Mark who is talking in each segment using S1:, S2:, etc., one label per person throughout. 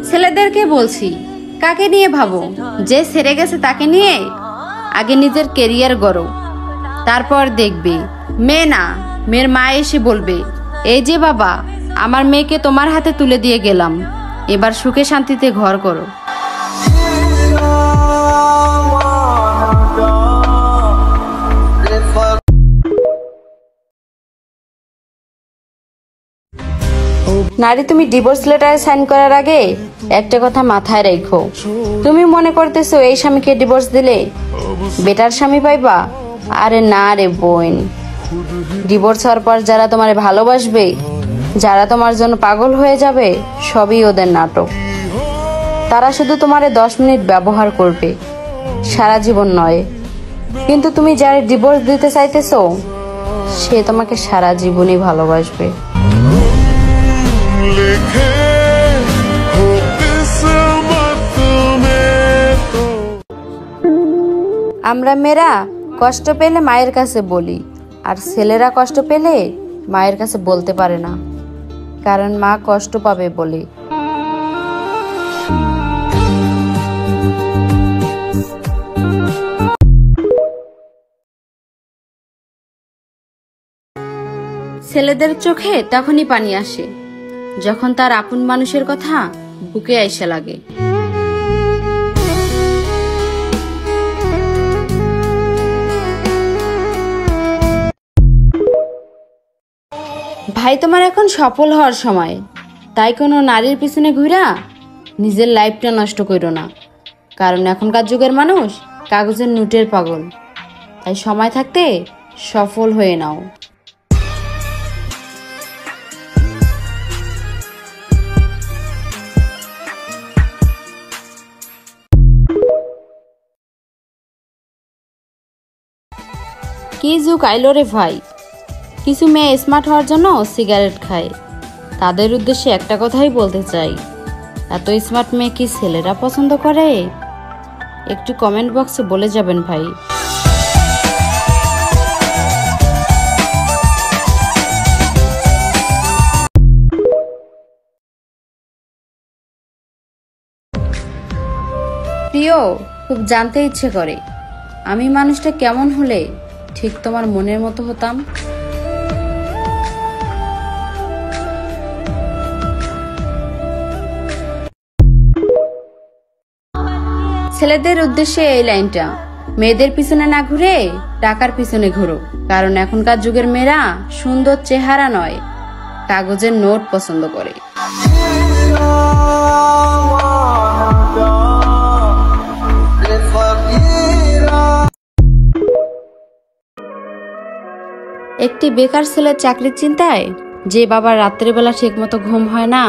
S1: ছেলেদেরকে বলছি, কাকে নিয়ে ভাবো? যে সেরে গেছে তাকে নিয়ে আগে নিজের কেরিয়ার গড়ো, তারপর দেখবে। মেয়ে না, মেয়ের মা এসে বলবে, এই যে বাবা, আমার মেয়েকে তোমার হাতে তুলে দিয়ে গেলাম, এবার সুখে শান্তিতে ঘর করো। নারী, তুমি ডিভোর্স লেটারে সাইন করার আগে একটা কথা মাথায় রেখো। তুমি মনে করতেছো এই স্বামীকে ডিভোর্স দিলে বেটার স্বামী পাইবা? আরে না রে বোন, ডিভোর্স হওয়ার পর যারা তোমার ভালোবাসবে, যারা তোমার জন্য পাগল হয়ে যাবে, সবই ওদের নাটক। তারা শুধু তোমারে 10 মিনিট ব্যবহার করবে, সারা জীবন নয়। কিন্তু তুমি যারা ডিভোর্স দিতে চাইতেছো, সে তোমাকে সারা জীবনই ভালোবাসবে। আমরা মেয়েরা কষ্ট পেলে মায়ের কাছে বলি, আর ছেলেরা কষ্ট পেলে মায়ের কাছে বলতে পারে না, কারণ মা কষ্ট পাবে বলে। ছেলেদের চোখে তখনই পানি আসে যখন তার আপন মানুষের কথা বুকে আইসা লাগে। ভাই, তোমার এখন সফল হওয়ার সময়, তাই কোনো নারীর পিছনে ঘুরা নিজের লাইফটা নষ্ট করো না, কারণ এখনকার যুগের মানুষ কাগজের নোটের পাগল। তাই সময় থাকতে সফল হয়ে নাও। কি যুগ আইলো রে ভাই! কিছু মেয়ে স্মার্ট হওয়ার জন্য সিগারেট খায়। তাদের উদ্দেশ্যে একটা কথাই বলতে চাই, এত স্মার্ট মেয়ে কি ছেলেরা পছন্দ করে? একটু কমেন্ট বক্সে বলে যাবেন ভাই। প্রিয়, খুব জানতে ইচ্ছে করে আমি মানুষটা কেমন হলে ঠিক তোমার মনের মতো হতাম। ছেলেদের উদ্দেশ্যে এই লাইনটা, মেয়েদের পিছনে না ঘুরে টাকার পিছনে ঘুরো, কারণ এখনকার যুগের মেয়েরা সুন্দর চেহারা নয়, কাগজের নোট পছন্দ করে। একটি বেকার ছেলের চাকরির চিন্তায় যে বাবার রাত্রেবেলা ঠিক মতো ঘুম হয় না,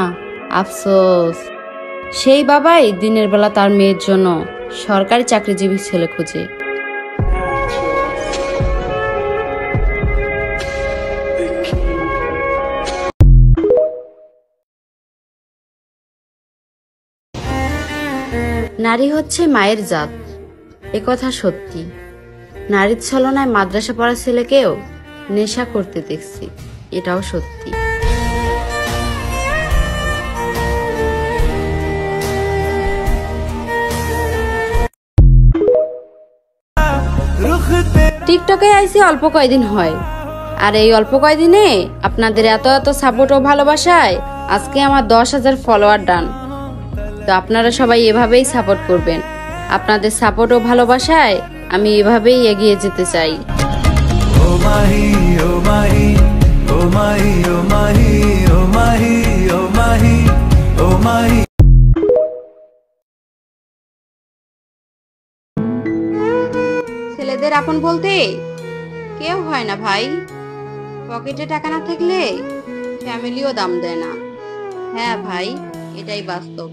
S1: আফসোস। সেই বাবাই দিনের বেলা তার মেয়ের জন্য সরকারি চাকরিজীবী ছেলে খুঁজে। নারী হচ্ছে মায়ের জাত, একথা সত্যি। নারীর ছলনায় মাদ্রাসা পড়া ছেলেকেও নেশা করতে দেখছি, এটাও সত্যি। টিকটকে আইসি অল্প কয়দিন হয়, আর এই অল্প কয়দিনে আপনাদের এত এত সাপোর্ট ও ভালোবাসায় আজকে আমার 10,000 ফলোয়ার ডান। তো আপনারা সবাই এভাবেই সাপোর্ট করবেন। আপনাদের সাপোর্ট ও ভালোবাসায় আমি এভাবেই এগিয়ে যেতে চাই। ছেলেদের আপন বলতে কেউ হয় না ভাই। পকেটে টাকা না থাকলে ফ্যামিলিও দাম দেয় না। হ্যাঁ ভাই, এটাই বাস্তব।